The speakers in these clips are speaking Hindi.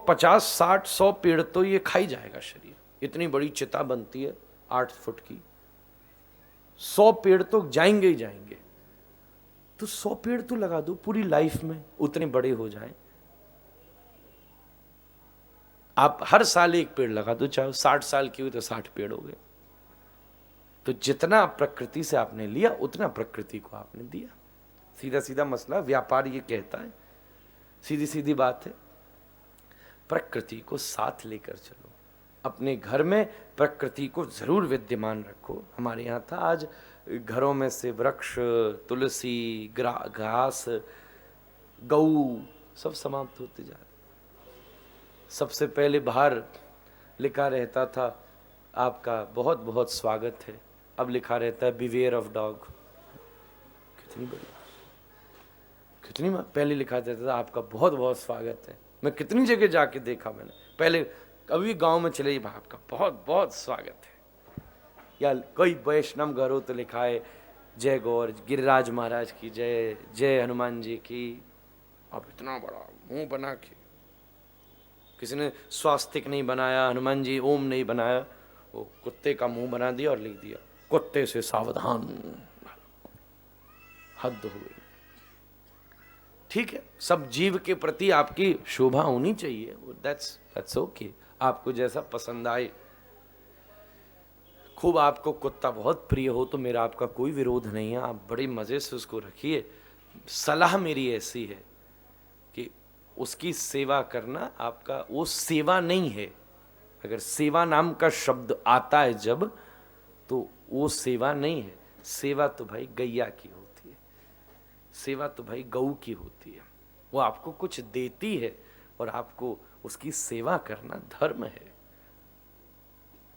50-60-100 पेड़ तो ये खा ही जाएगा शरीर। इतनी बड़ी चिता बनती है 8 फुट की, 100 पेड़ तो जाएंगे ही जाएंगे। तो 100 पेड़ तो लगा दो पूरी लाइफ में, उतने बड़े हो जाएं। आप हर साल 1 पेड़ लगा दो, चाहे 60 साल की हुई तो 60 पेड़ हो गए। तो जितना प्रकृति से आपने लिया उतना प्रकृति को आपने दिया। सीधा सीधा मसला व्यापार ये कहता है, सीधी सीधी बात है। प्रकृति को साथ लेकर चलो, अपने घर में प्रकृति को जरूर विद्यमान रखो। हमारे यहाँ था आज घरों में से वृक्ष, तुलसी, घास, गऊ सब समाप्त होते जा रहे। सबसे पहले बाहर लिखा रहता था आपका बहुत बहुत स्वागत है, अब लिखा रहता है बिवेयर ऑफ डॉग। कितनी बड़ी, कितनी पहले लिखा रहता था आपका बहुत बहुत स्वागत है। मैं कितनी जगह जाके देखा मैंने, पहले कभी गांव में चले भाई आपका बहुत बहुत स्वागत है, या कोई वैष्णव घर हो तो लिखा है जय गौर, गिरिराज महाराज की जय, जय हनुमान जी की। अब इतना बड़ा मुंह बना के, किसी ने स्वास्तिक नहीं बनाया, हनुमान जी ओम नहीं बनाया, वो कुत्ते का मुंह बना दिया और लिख दिया कुत्ते से सावधान। हद हो गई। ठीक है, सब जीव के प्रति आपकी शोभा होनी चाहिए, दैट्स ओके, आपको जैसा पसंद आए। खूब आपको कुत्ता बहुत प्रिय हो तो मेरा आपका कोई विरोध नहीं है, आप बड़े मजे से उसको रखिए। सलाह मेरी ऐसी है कि उसकी सेवा करना आपका, वो सेवा नहीं है। अगर सेवा नाम का शब्द आता है जब, तो वो सेवा नहीं है। सेवा तो भाई गैया की होती है, सेवा तो भाई गऊ की होती है। वो आपको कुछ देती है और आपको उसकी सेवा करना धर्म है।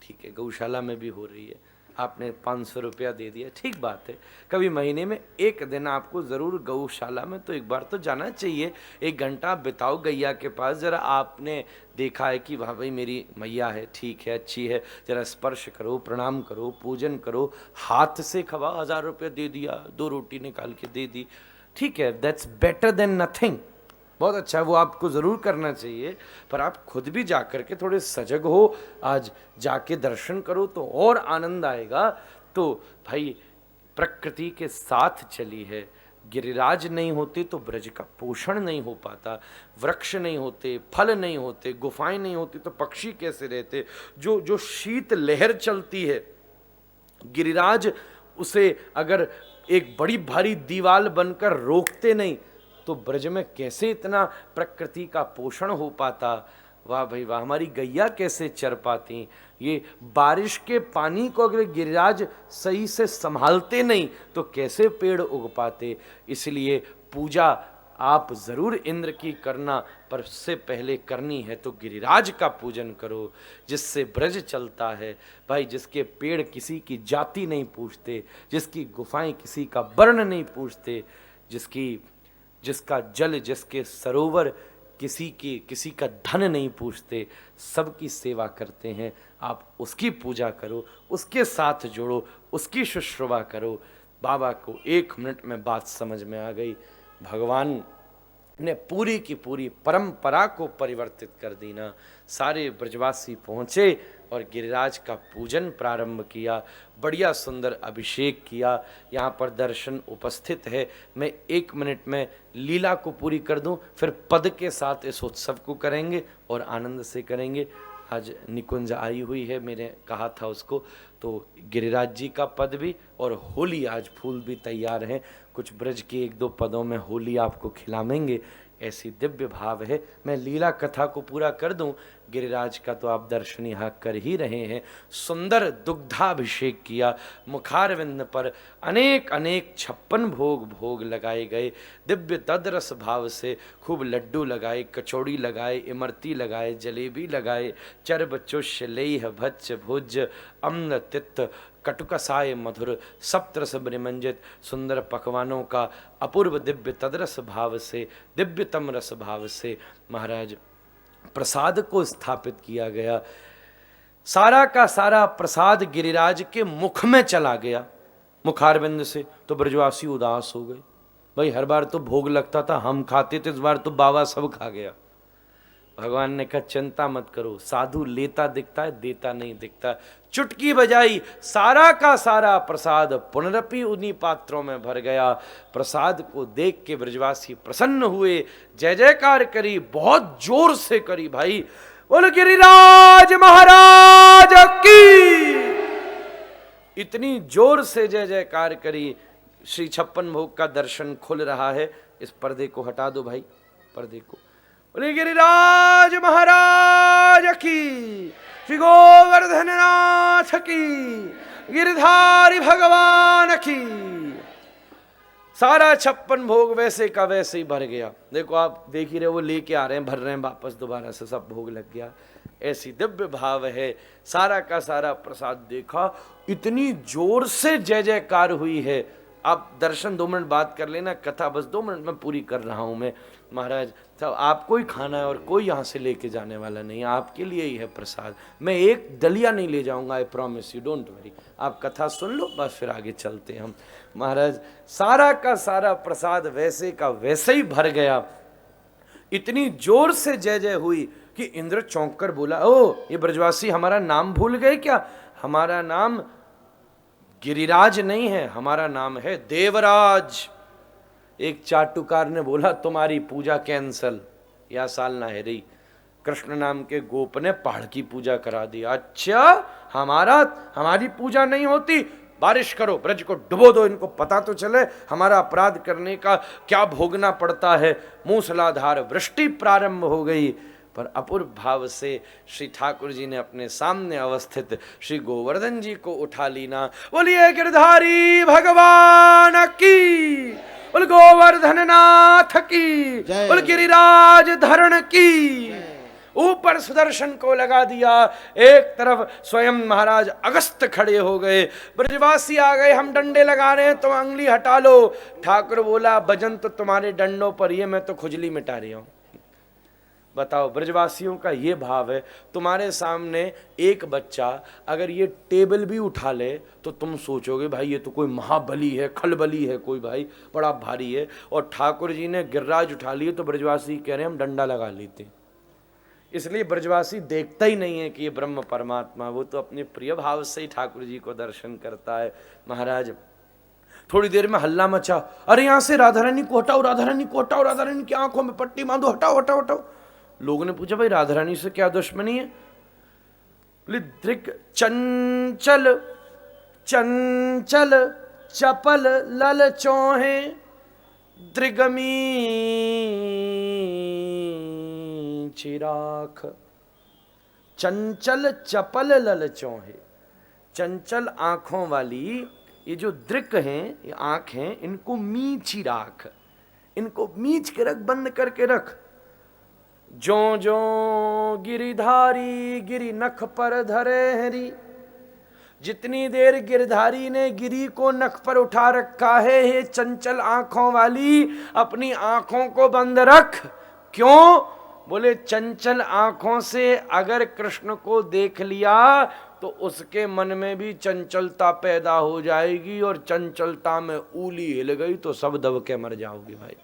ठीक है, गौशाला में भी हो रही है, आपने 500 रुपया दे दिया, ठीक बात है। कभी महीने में 1 दिन आपको ज़रूर गौशाला में तो एक बार तो जाना चाहिए। 1 घंटा बिताओ गैया के पास, ज़रा आपने देखा है कि वाह भाई मेरी मैया है, ठीक है, अच्छी है, ज़रा स्पर्श करो, प्रणाम करो, पूजन करो, हाथ से खवाओ। 1000 रुपये दे दिया, 2 रोटी निकाल के दे दी, ठीक है, दैट्स बेटर देन नथिंग, बहुत अच्छा है, वो आपको ज़रूर करना चाहिए। पर आप खुद भी जाकर के थोड़े सजग हो, आज जाके दर्शन करो तो और आनंद आएगा। तो भाई प्रकृति के साथ चली है, गिरिराज नहीं होते तो ब्रज का पोषण नहीं हो पाता, वृक्ष नहीं होते, फल नहीं होते, गुफाएं नहीं होती तो पक्षी कैसे रहते। जो शीत लहर चलती है, गिरिराज उसे अगर एक बड़ी भारी दीवार बनकर रोकते नहीं तो ब्रज में कैसे इतना प्रकृति का पोषण हो पाता। वाह भाई वाह, हमारी गैया कैसे चर पाती। ये बारिश के पानी को अगर गिरिराज सही से संभालते नहीं तो कैसे पेड़ उग पाते। इसलिए पूजा आप जरूर इंद्र की करना, पर उससे पहले करनी है तो गिरिराज का पूजन करो, जिससे ब्रज चलता है भाई, जिसके पेड़ किसी की जाति नहीं पूछते, जिसकी गुफाएं किसी का वर्ण नहीं पूछते, जिसका जल, जिसके सरोवर किसी का धन नहीं पूछते, सबकी सेवा करते हैं। आप उसकी पूजा करो, उसके साथ जोड़ो, उसकी शुश्रूषा करो। बाबा को 1 मिनट में बात समझ में आ गई। भगवान ने पूरी की पूरी परंपरा को परिवर्तित कर दी ना। सारे ब्रजवासी पहुँचे और गिरिराज का पूजन प्रारंभ किया, बढ़िया सुंदर अभिषेक किया। यहाँ पर दर्शन उपस्थित है। मैं 1 मिनट में लीला को पूरी कर दूं, फिर पद के साथ इस उत्सव को करेंगे और आनंद से करेंगे। आज निकुंज आई हुई है, मैंने कहा था उसको, तो गिरिराज जी का पद भी और होली, आज फूल भी तैयार हैं। कुछ ब्रज के 1-2 पदों में होली आपको खिलावेंगे, ऐसी दिव्य भाव है। मैं लीला कथा को पूरा कर दूं, गिरिराज का तो आप दर्शन यहाँ कर ही रहे हैं। सुंदर दुग्धाभिषेक किया, मुखारविंद पर अनेक अनेक 56 भोग लगाए गए। दिव्य तदरस भाव से खूब लड्डू लगाए, कचौड़ी लगाए, इमरती लगाए, जलेबी लगाए, चर्ब चुष्य लेह भच्च भुज अम्ल तित्त कटुकसाय मधुर सप्तरस ब्रह्मंजित सुंदर पकवानों का अपूर्व दिव्य तदरस भाव से, दिव्यतम रस भाव से महाराज प्रसाद को स्थापित किया गया। सारा का सारा प्रसाद गिरिराज के मुख में चला गया, मुखारविंद से। तो ब्रजवासी उदास हो गए। भाई हर बार तो भोग लगता था हम खाते थे, इस बार तो बाबा सब खा गया। भगवान ने कहा चिंता मत करो, साधु लेता दिखता है, देता नहीं दिखता। चुटकी बजाई, सारा का सारा प्रसाद पुनरपि उन्हीं पात्रों में भर गया। प्रसाद को देख के ब्रजवासी प्रसन्न हुए, जय जयकार करी, बहुत जोर से करी भाई। बोल गिरिराज महाराज की, इतनी जोर से जय जयकार करी। श्री 56 भोग का दर्शन खुल रहा है। इस पर्दे को हटा दो भाई, पर्दे को। बोले गिरिराज महाराज की, श्री गोवर्धन नाथ की, गिरधारी भगवान की। सारा 56 भोग वैसे का वैसे ही भर गया। देखो आप देख ही रहे, वो लेके आ रहे हैं, भर रहे हैं वापस, दोबारा से सब भोग लग गया। ऐसी दिव्य भाव है। सारा का सारा प्रसाद देखा, इतनी जोर से जय जयकार हुई है। आप दर्शन 2 मिनट बात कर लेना, कथा बस 2 मिनट में पूरी कर रहा हूं मैं। महाराज सब आपको ही खाना है और कोई यहाँ से लेके जाने वाला नहीं है, आपके लिए ही है प्रसाद। मैं एक दलिया नहीं ले जाऊंगा, I promise you, don't worry. आप कथा सुन लो बस, फिर आगे चलते हैं हम। महाराज सारा का सारा प्रसाद वैसे का वैसे ही भर गया। इतनी जोर से जय जय हुई कि इंद्र चौंक कर बोला, ओ ये ब्रजवासी हमारा नाम भूल गए क्या? हमारा नाम गिरिराज नहीं है, हमारा नाम है देवराज। एक चाटुकार ने बोला, तुम्हारी पूजा कैंसल, या साल ना है रही। कृष्ण नाम के गोप ने पहाड़ की पूजा करा दी। अच्छा, हमारी पूजा नहीं होती? बारिश करो, ब्रज को डुबो दो, इनको पता तो चले हमारा अपराध करने का क्या भोगना पड़ता है। मूसलाधार वृष्टि प्रारंभ हो गई, पर अपूर्व भाव से श्री ठाकुर जी ने अपने सामने अवस्थित श्री गोवर्धन जी को उठा लीना। बोलिए गिरधारी भगवान की, बोल गोवर्धन नाथ की, बोल गिरिराज धरण की। ऊपर सुदर्शन को लगा दिया, एक तरफ स्वयं महाराज अगस्त खड़े हो गए। ब्रजवासी आ गए, हम डंडे लगा रहे हैं, तुम अंगुली हटा लो। ठाकुर बोला, भजन तो तुम्हारे डंडों पर, ये मैं तो खुजली मिटा रही हूं। बताओ, ब्रजवासियों का ये भाव है। तुम्हारे सामने एक बच्चा अगर ये टेबल भी उठा ले तो तुम सोचोगे भाई ये तो कोई महाबली है, खलबली है, कोई भाई बड़ा भारी है। और ठाकुर जी ने गिरिराज उठा लिए तो ब्रजवासी कह रहे हैं हम डंडा लगा लेते। इसलिए ब्रजवासी देखता ही नहीं है कि ये ब्रह्म परमात्मा, वो तो अपने प्रिय भाव से ही ठाकुर जी को दर्शन करता है। महाराज थोड़ी देर में हल्ला मचा, अरे यहाँ से राधा रानी को हटाओ, राधा रानी को हटाओ, राधा रानी की आंखों में पट्टी बांधो, हटाओ हटाओ हटाओ। लोगों ने पूछा भाई राधा रानी से क्या दुश्मनी है? बोले दृक चंचल चंचल चपल लल चौहे, दृगमी चिराख। चंचल चपल लल चौहे, चंचल आंखों वाली ये जो दृक हैं, ये आंख हैं, इनको मीची राख, इनको मीच के रख, बंद करके रख। जो जो गिरिधारी गिरि नख पर धरे हरी, जितनी देर गिरधारी ने गिरी को नख पर उठा रखा है, ये चंचल आंखों वाली अपनी आंखों को बंद रख। क्यों? बोले चंचल आंखों से अगर कृष्ण को देख लिया तो उसके मन में भी चंचलता पैदा हो जाएगी, और चंचलता में ऊली हिल गई तो सब दब के मर जाओगे भाई।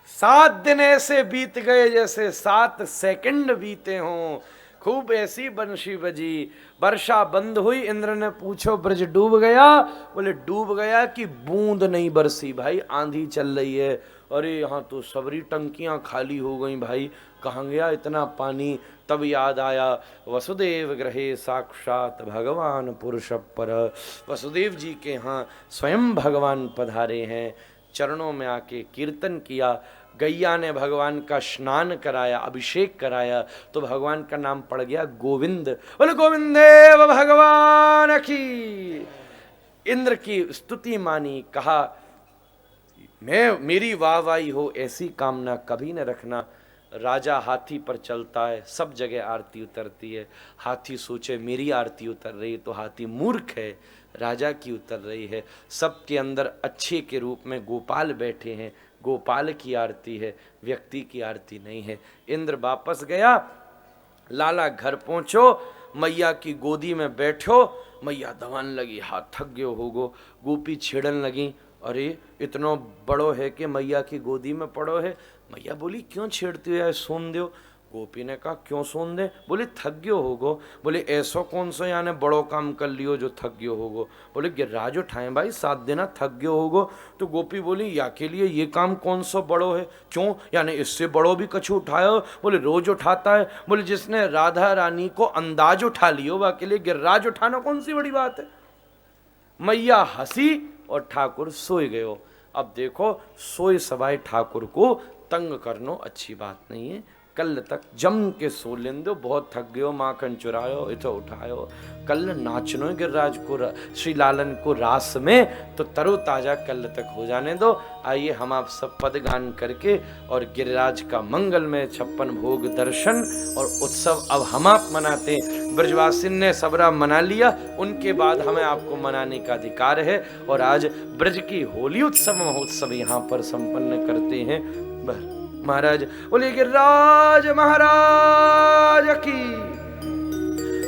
7 दिन ऐसे बीत गए जैसे 7 सेकंड बीते हों। खूब ऐसी बंशी बजी, वर्षा बंद हुई। इंद्र ने पूछो ब्रज डूब गया? बोले डूब गया कि बूंद नहीं बरसी भाई, आंधी चल रही है। अरे यहाँ तो सबरी टंकियां खाली हो गई भाई, कहाँ गया इतना पानी? तब याद आया वसुदेव ग्रहे साक्षात भगवान पुरुष पर, वसुदेव जी के यहाँ स्वयं भगवान पधारे हैं। चरणों में आके कीर्तन किया, गैया ने भगवान का स्नान कराया, अभिषेक कराया, तो भगवान का नाम पड़ गया गोविंद। बोले गोविंद देव भगवान की। इंद्र की स्तुति मानी, कहा मेरी वाहवाही हो ऐसी कामना कभी न रखना। राजा हाथी पर चलता है, सब जगह आरती उतरती है। हाथी सोचे मेरी आरती उतर रही है तो हाथी मूर्ख है, राजा की उतर रही है। सबके अंदर अच्छे के रूप में गोपाल बैठे हैं, गोपाल की आरती है, व्यक्ति की आरती नहीं है। इंद्र वापस गया, लाला घर पहुंचो, मैया की गोदी में बैठो। मैया दवान लगी, हाथ थक गयो होगो। गोपी छेड़न लगी, अरे इतना बड़ो है कि मैया की गोदी में पड़ो है। मैया बोली क्यों छेड़ते हो यार सोमदेव? गोपी ने कहा क्यों सोन दे? बोले थक गयो होगो। बोले ऐसा कौन सा यानी बड़ो काम कर लियो जो थक गयो होगो? बोले गिरिराज उठाएं भाई, 7 दिन थक गयो होगो। तो गोपी बोली या के लिए ये काम कौन सा बड़ो है? क्यों यानी इससे बड़ो भी कछु उठायो? बोले रोज उठाता है। बोले जिसने राधा रानी को अंदाज उठा लियो वा के लिए गिरिराज उठाना कौन सी बड़ी बात है? मैया हंसी और ठाकुर सोए गयो। अब देखो सोए सवाए ठाकुर को तंग करनो अच्छी बात नहीं है। कल तक जम के सो लें दो, बहुत थक गयो, माखन चुरायो, इतो उठायो। कल नाचनो गिरिराज को, श्री लालन को रास में, तो तरोताजा कल तक हो जाने दो। आइए हम आप सब पदगान करके और गिरिराज का मंगलमय 56 भोग दर्शन और उत्सव अब हम आप मनाते हैं। ब्रजवासी ने सबरा मना लिया, उनके बाद हमें आपको मनाने का अधिकार है। और आज ब्रज की होली उत्सव महोत्सव यहाँ पर संपन्न करते हैं। महाराज बोले गिरिराज महाराज की,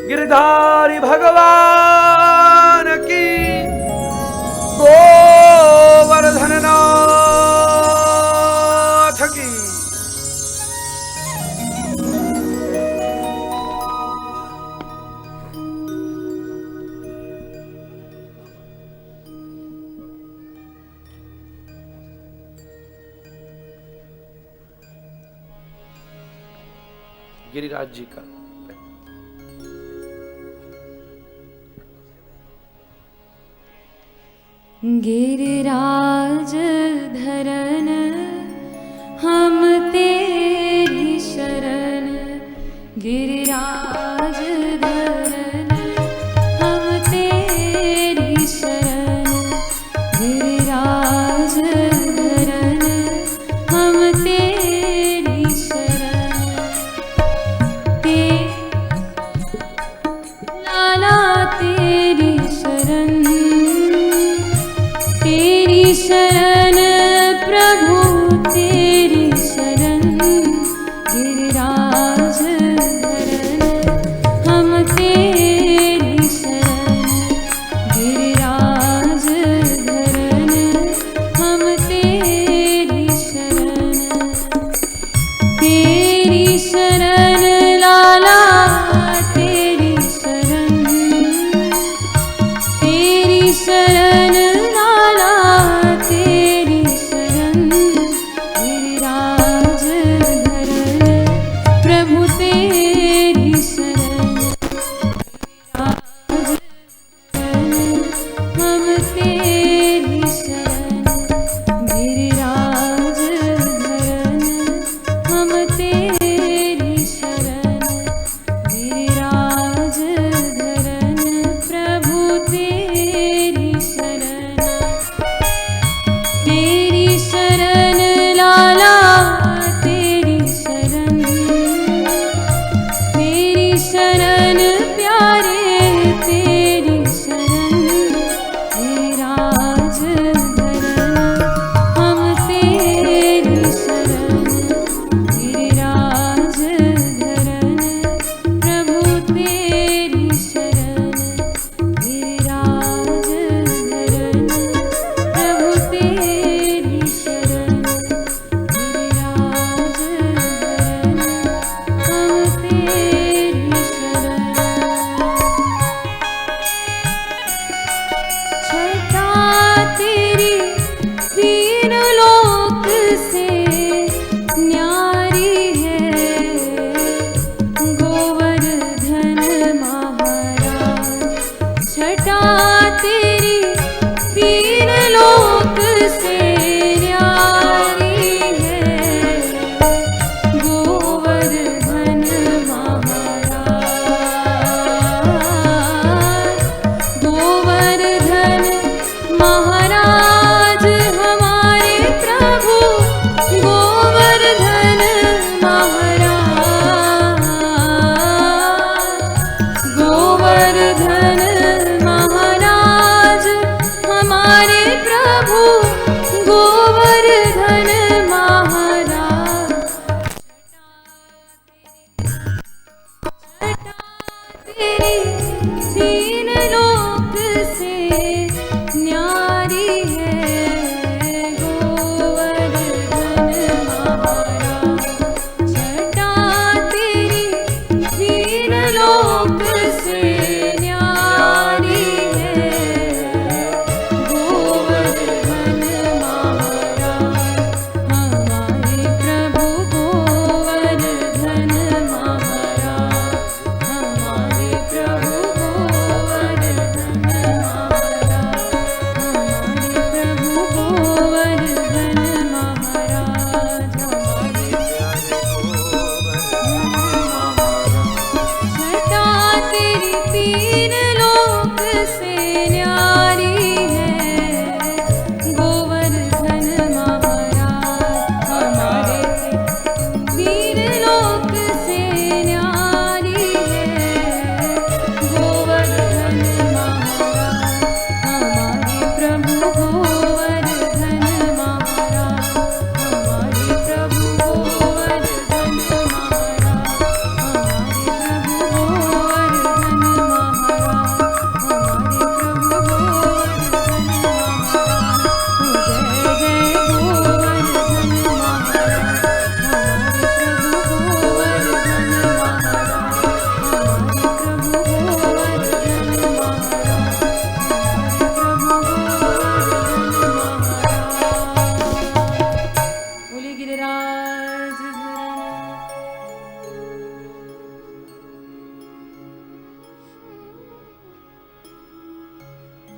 गिरधारी भगवान की, गोवर्धन नाथ की। गिरिराज जी का गिरिराज धरन हम तेरी शरण, गिरिराज धरन हम तेरी शरण, गिरिराज धरन हम तेरी शरण। लाला तेरी शरण, तेरी शरण प्रभु तेरी शरण, गिरिराज धरन हम तेरी शरण, गिरिराज धरन हम तेरी शरण। तेरी शरण लाला तेरी शरण, तेरी शरण लाला तेरी शरण, गिरिराज धरन प्रभु तेरी शरण, गिरिराज धरन हम तेरी शरण, गिरिराज धरन हम तेरी शरण, गिरिराज धरन प्रभु तेरी शरण।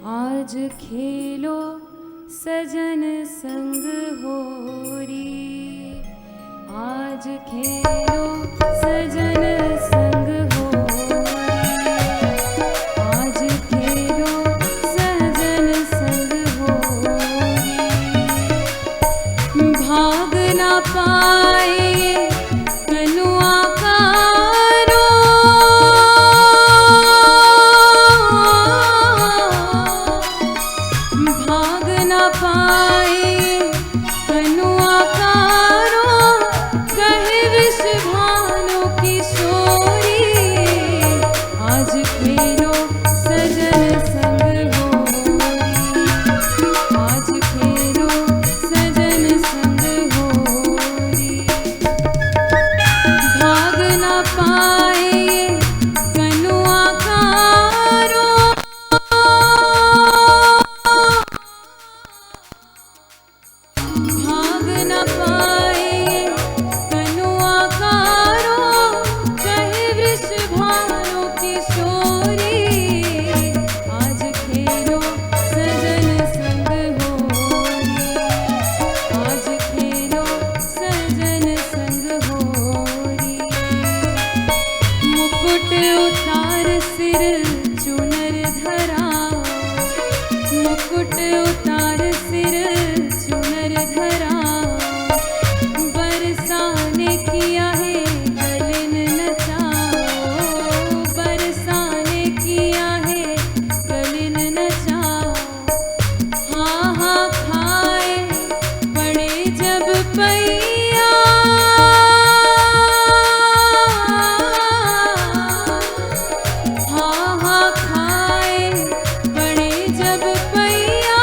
आज खेलो सजन संग होरी, आज खेलो सजन संग होरी, आज खेलो सजन संग होरी। भाग ना पाए कनुआ कारो, भाग ना पाए कनुआ कारो, कहे विषभानु किशोरी। आज खेलो सजन संग होरी, आज खेलो सजन संग होरी। भाग ना पाए कनुआ कारो, भाग न पाए कनुआ कारो, कहे वृषभानु किशोरी। आज खेलो सजन संग होरी, आज खेलो सजन संग होरी। मुकुट उतार सिर चुनर धरा, मुकुट उतार सिर चुनर धरा। बरसाने किया है गलिन नचाओ, बरसाने किया है गलिन नचाओ। हाँ हाँ खाए पड़े जब पैया, हाँ हाँ खाए पड़े जब पैया।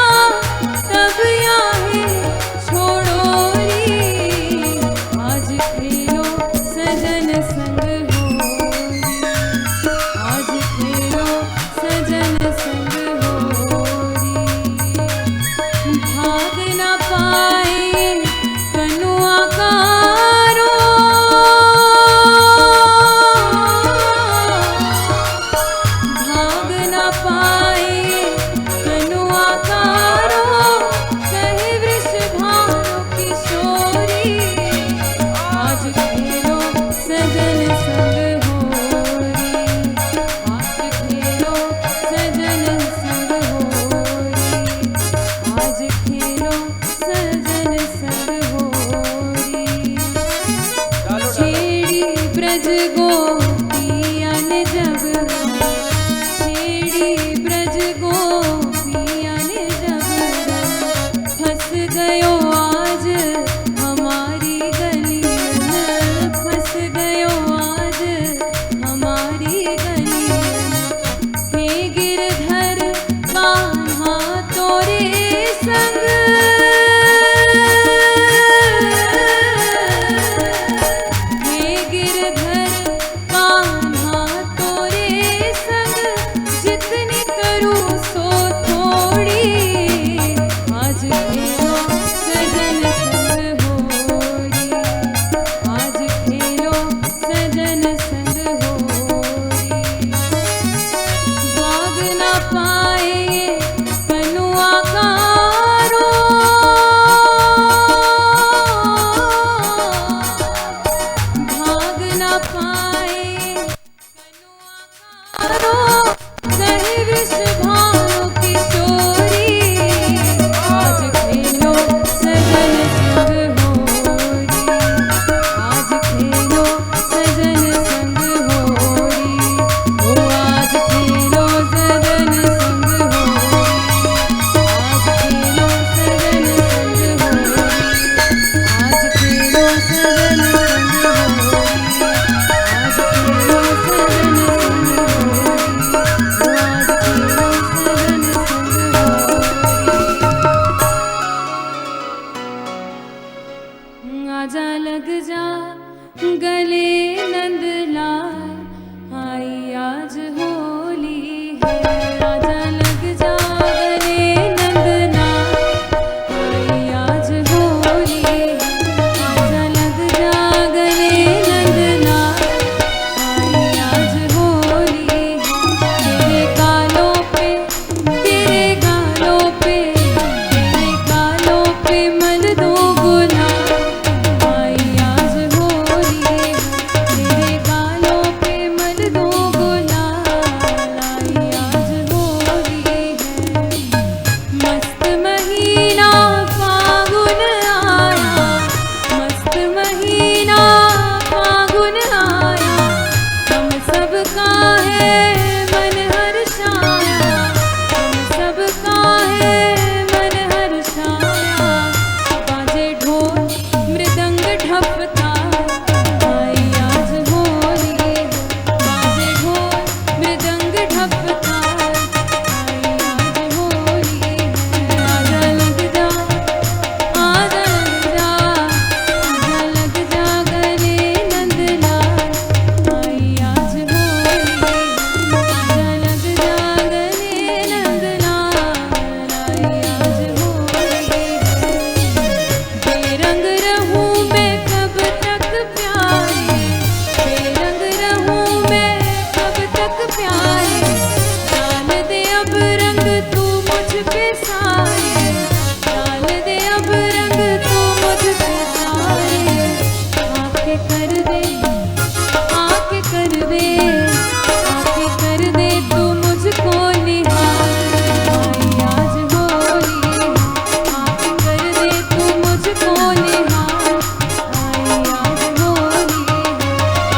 पे साए, डाल दे अब रंग तू मुझ पे साए, आके कर दे, आके कर दे, आके कर दे तू मुझको निहार। आई आज होली, आके कर दे तू मुझको निहार। आई आज होली,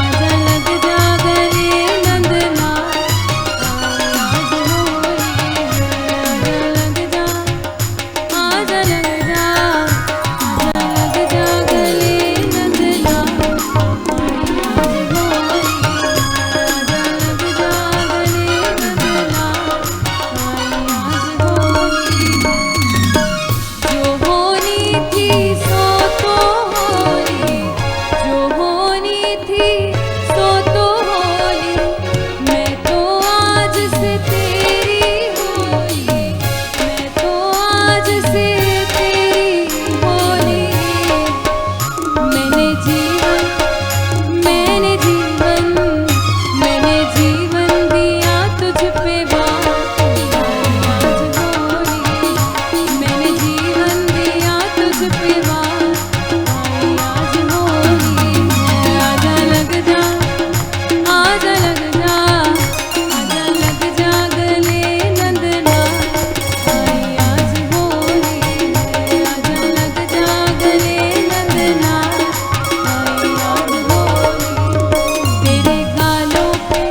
आजा लग जा गले नंदना। आई आज होली, आजा लग जा, आजा लग जा, आजा लग जा गले नंदना। आई आज होली, आजा लग जा गले नंदना। आई आज होली, जो होनी थी सो तो होली, जो होनी थी सो तो होली, मैं तो आज से तेरी होली, मैं तो आज से तेरी होली। मैंने जीवन, मैंने जीवन, मैंने जीवन दिया तुझ पे वार। आई आज होली, मैंने जीवन दिया तुझ पे वार। आई आज होली, आजा लग जा, आजा लग जा, आजा लग जा गले नंदना। आई आज होली, आजा लग जा गले नंदना। आई आज होली, तेरे गालों पे,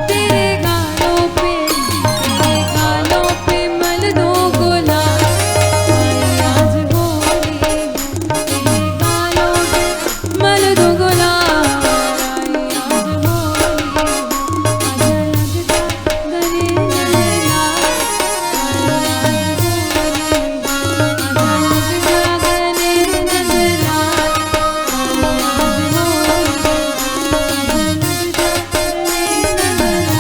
तेरे गालों पे, तेरे गालों पे मल दो गुलाल। आई आज होली, तेरे गालों पे मल दो गुलाल। आई आज होली, आजा लग जा गले नंदना। आई आज होली, आजा लग जा गले नंदना। आई आज होली, आजा लग जा गले नंदना।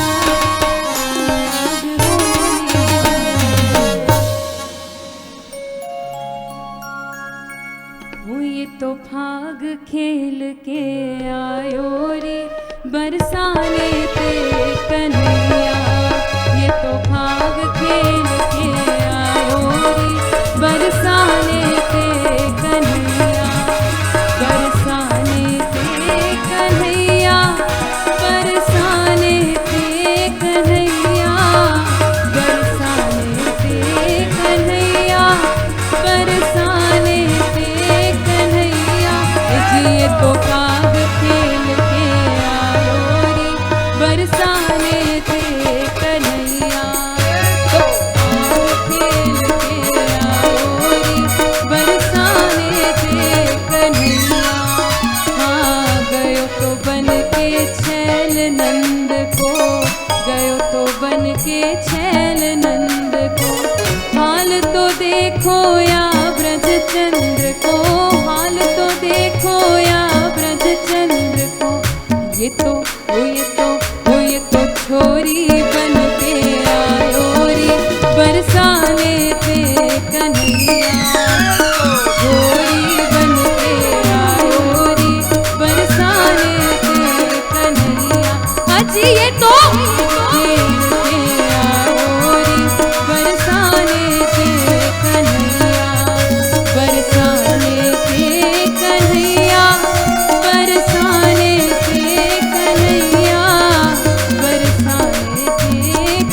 वो ये तो फाग खेल के आयो रे बरसाने ते कन्हैया। ये तो फाग खेल के आयो रे बरसाने ते कन्हैया। बरसाने ते कन्हैया, बरसाने ते कन्हैया, बरसाने ते कन्हैया, बरसाने ते कन्हैया। जी ये तो फाग खेल के आयो रे बरसाने ते कन्हैया। तो फाग खेल के आयो रे बरसाने ते कन्हैया। हाँ गयो तो बन के छैल नंद को, गयो तो बन के छैल नंद को। हाल तो देखो या ब्रज चंद्र को, हाल तो देखो या ब्रज चंद्र को। ये तो वो ये तो वो ये तो छोरी बन के आयो रे बरसाने ते कन्हैया। छोरी बन के आयो रे बरसाने ते कन्हैया। अजी ये तो खेल के आयो रे बरसाने ते कन्हैया। बरसाने ते कन्हैया, बरसाने ते कन्हैया, बरसाने ते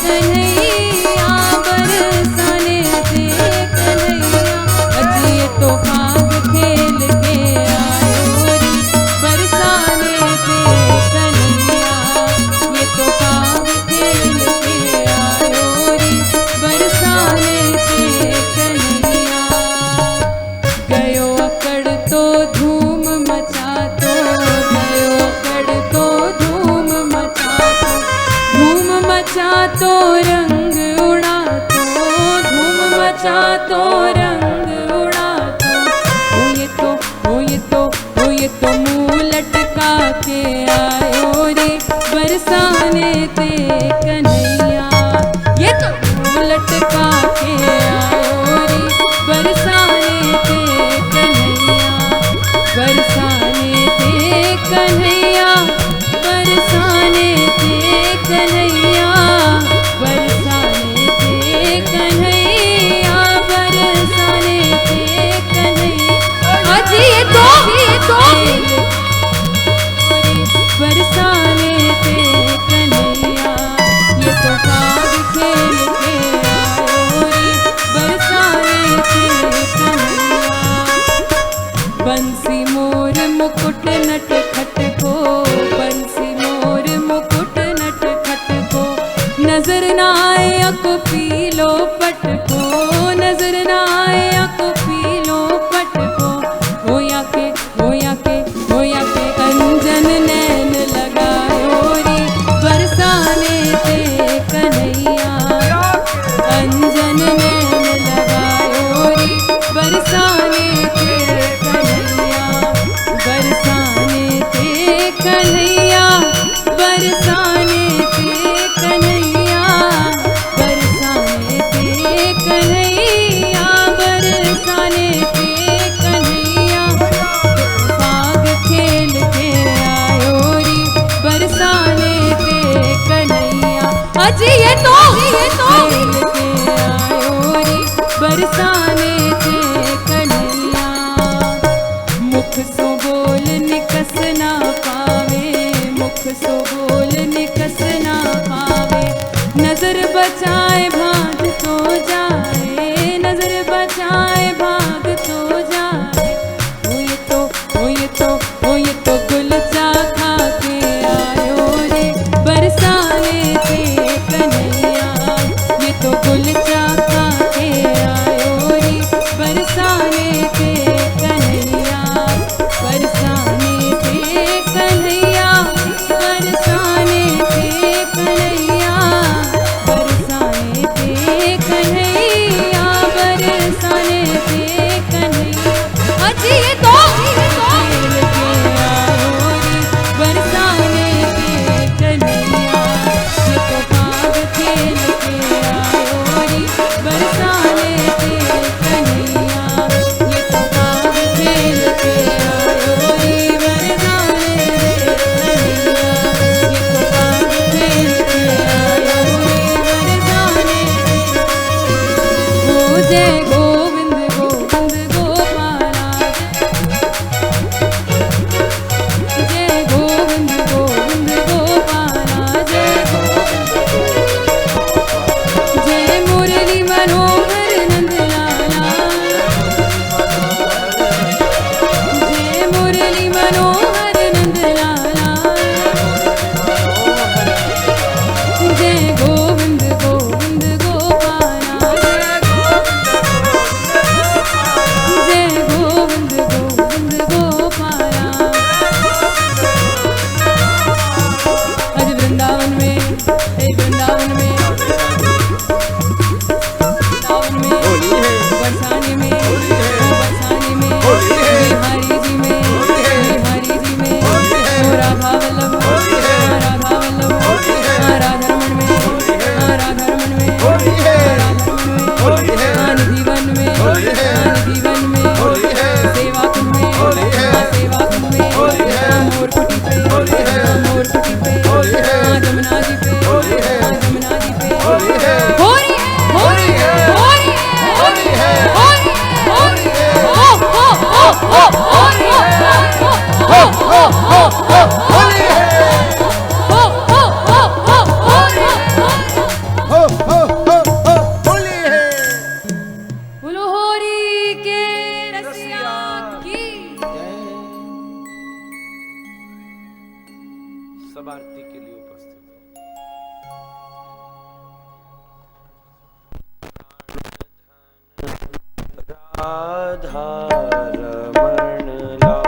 कन्हैया, बरसाने ते कन्हैया। अजी ये तो फाग खेल के आयो रे बरसाने ते कन्हैया। ये तो फाग खेल के आयो रे बरसाने ते कन्हैया। गयो अकड़ तो धूम मचा तो, गयो अकड़ तो धूम मचा तो, धूम मचा तो रंग उड़ा तो, धूम मचा तो रंग उड़ा तो। वो ये तो वो ये तो वो ये तो मुँह लटका के आयो रे बरसाने ते कन्हैया। ये तो मुँह लटका के आयो रे बरसाने ते कन्हैया। बरसाने ते कन्हैया, बरसाने ते कन्हैया, बरसाने ते कन्हैया। लो पट को, नजर ना आए आंखों पी लो पट को। हो या के अंजन नैन लगायो री, बरसाने ते कन्हैया। अंजन नैन लगायो री, बरसाने ते कन्हैया। बरसाने ते कन्हैया, बरसाने ते कन्हैया। बरसाने ते कन्हैया, बरसाने ते कन्हैया। बाग खेल के आयो री, बरसाने ते कन्हैया। अजी ये तो खेल के आयो री, बरसाने ते कन्हैया। मुख सो बोल निकस ना पावे, मुख सो बोल निकस ना पावे। नजर बचाए भाग तो जाए, नजर बचाए भाग तो जाए। हो ये तो गुलचा खा के आयो रे, बरसाने ते कन्हैया। ये तो गुलचा खा के आयो रे, बरसाने ते कन्हैया। बरसाने ते कन्हैया, बरसाने ते कन्हैया। बरसाने ते कन्हैया, बरसाने ते कन्हैया। अजी ये तो खेल के आयो रे, बरसाने ते कन्हैया। ये तो बाग खेल के आयो रे, बरसाने ते कन्हैया। ये तो बाग खेल के आयो रे, बरसाने ते कन्हैया। ये तो बाग खेल के आयो रे, बरसाने ते। हो जय गोविंद गोविंद गोपाला, जय गोविंद गोविंद गोपाला। जय मुरली मनोहर नंदलाला, जय मुरली मनोहर नंदलाला। जय गोविंद गोविंद गोपाला, जय गोविंद गोविंद गोपाला। आज वृंदावन में, वृंदावन में, वृंदावन में, बरसाने में, बरसाने में, बिहारी जी में, बिहारी जी में। ओ राधा वल्लभ, राधा वल्लभ, राधा रमण में, राधा रमण में, राधा रमण में, निधि वन में, निधि वन में, सेवा कुंड में, सेवा कुंड में, मोर कुटी पे, मोर कुटी पे, जमुना जी पे, जमुना जी पे। हो रही है, हो रही है, हो रही है, हो रही है, हो रही है, हो रही है, हो रही है, बोलो होरी के रसिया की। सब आरती के लिए उपस्थित हो। राधा रमण लाल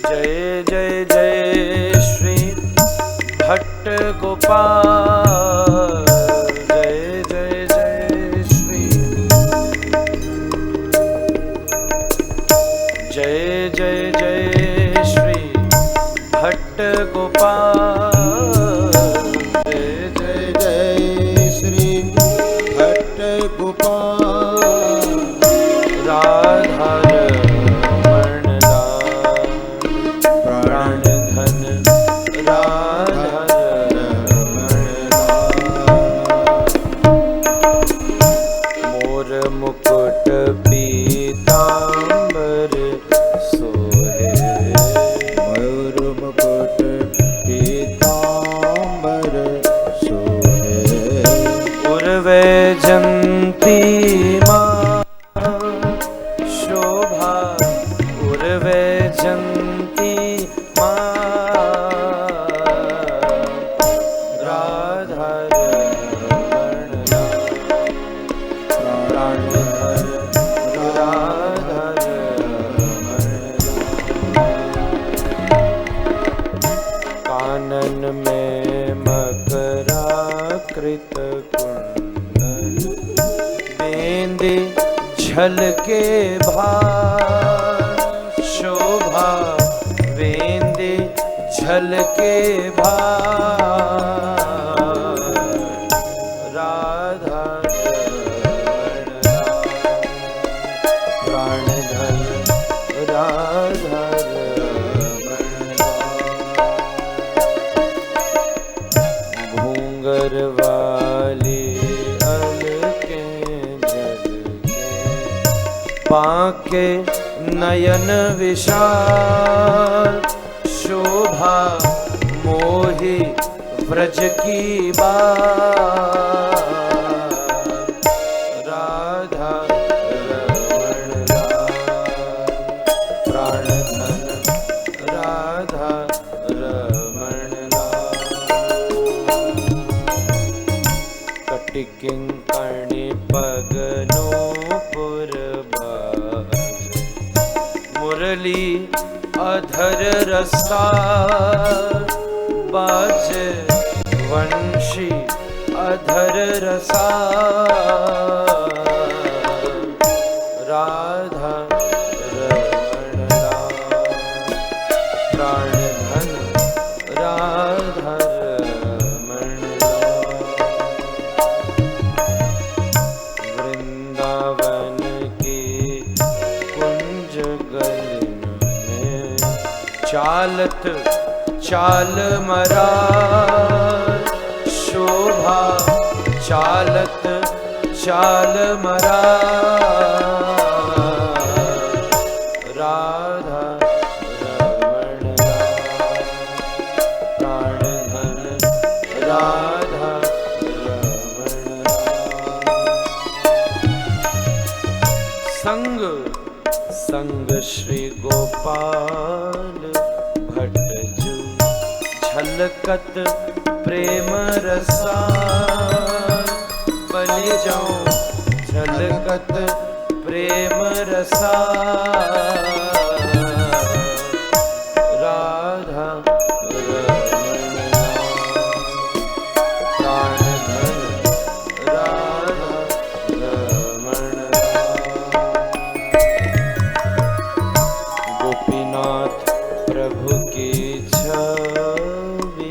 जय जय जय श्री भट्ट गोपाल। जय जय जय श्री, जय जय जय श्री भट्ट गोपाल। जय जय जय श्री भट्ट गोपाल। राधा रमण लाल प्राण धन, राधा रमण लाल। मोर मुकुट पीतांबर सोहे, मयूर मुकुट पीतांबर भजन्ति मां राधारमण प्राणधर राधारमण कानन में मकराकृत कुंडल बेंदे झलके भार शोभा वेंदे झलके भार राधा प्राणधन राधा घूंगर वाली अलके झलके पाके नयन विशाल शोभा मोहि व्रज की बात राधा रमण प्राणधन राधा रमण कटिकिंकणि पगनोपुर मुरली अधर रसा बाज वंशी अधर रसा राधा रमण प्राणधन राधा रमण वृंदावन की कुंज गलिन में चालत चाल मरा शोभा चालत चाल मरा राधा रमण प्राणधन राधा रमण संग संग श्री गोपाल भट्ट जू झलकत प्रेम रसा बलि जाऊं झलकत प्रेम रसा राधा रमण प्राणधन राधा रमण गोपीनाथ प्रभु की छवि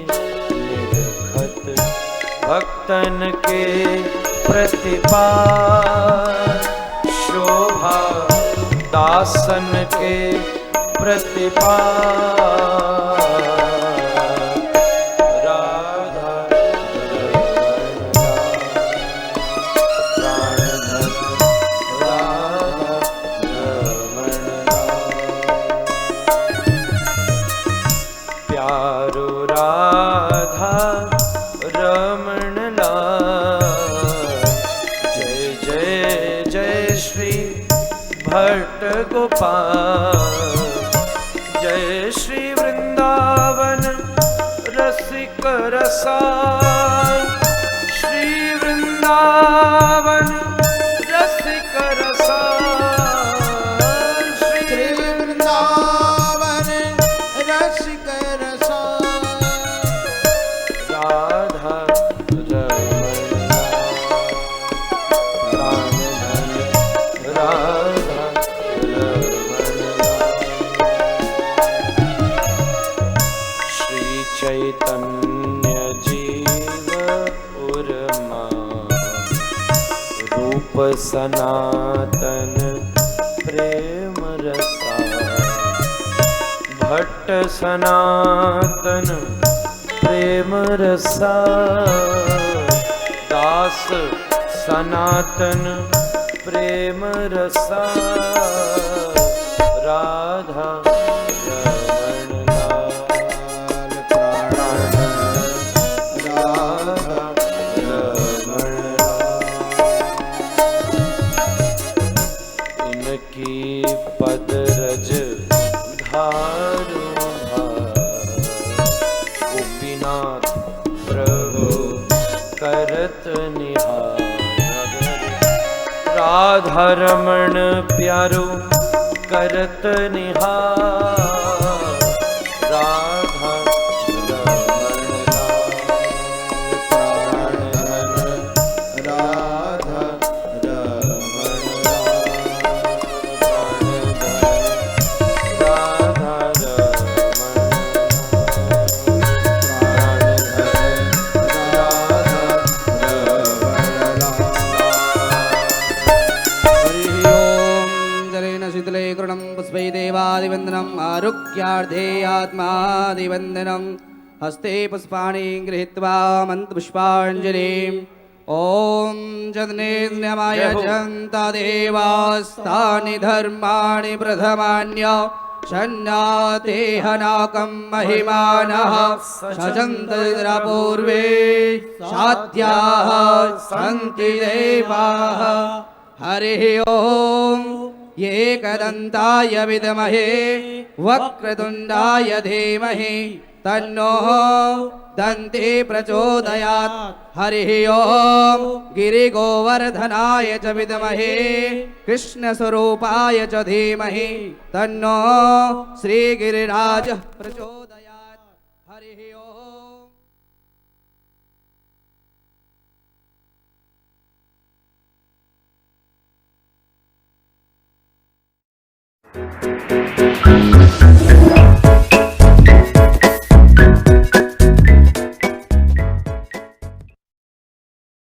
निरखत भक्तन के प्रतिपाल शोभा दासन के प्रतिपाल राधा रमण प्राणधन राधा रमण प्यारो राधा रमण जय जय जय श्री भट्ट गोपाल जय श्री वृंदावन रसिक रसाल श्री वृंदावन रसिक रसाल श्री वृंदावन रसिक रसाल राधा रमण प्राणधन राधा रमण श्री चैतन्य जीव उर्मा रूप सनातन प्रेम रसा भट्ट सनातन प्रेम रसा दास सनातन प्रेम रसा राधा रमण लाल प्राणधन राधा रमण लाल इनकी पद रज हारो गोपीनाथ प्रभु करत निहार। राधा रमण प्यारो करत निहार। राधा देवादिवंदनम आरुग्यार्धे आत्मादिवंदनम हस्ते पुष्पाणि गृहीत्वा मन्त्रपुष्पाञ्जलिम् ॐ जन्नेन्द्रमाय जन्ता देवास्तानि धर्माणि प्रथमान्य शन्नाते हनाकं महिमानः सजन्तपूर्वे साध्याः सन्ति देवाः। हरिः ओम् एकदन्ताय विद्महे वक्रतुण्डाय धीमहि तन्नो दन्ति प्रचोदयात्। हरिः ओम् गिरिगोवर्धनाय च विद्महे कृष्णस्वरूपाय च धीमहि तन्नो श्रीगिरिराजः प्रचोदयात्। हरिः ओम्।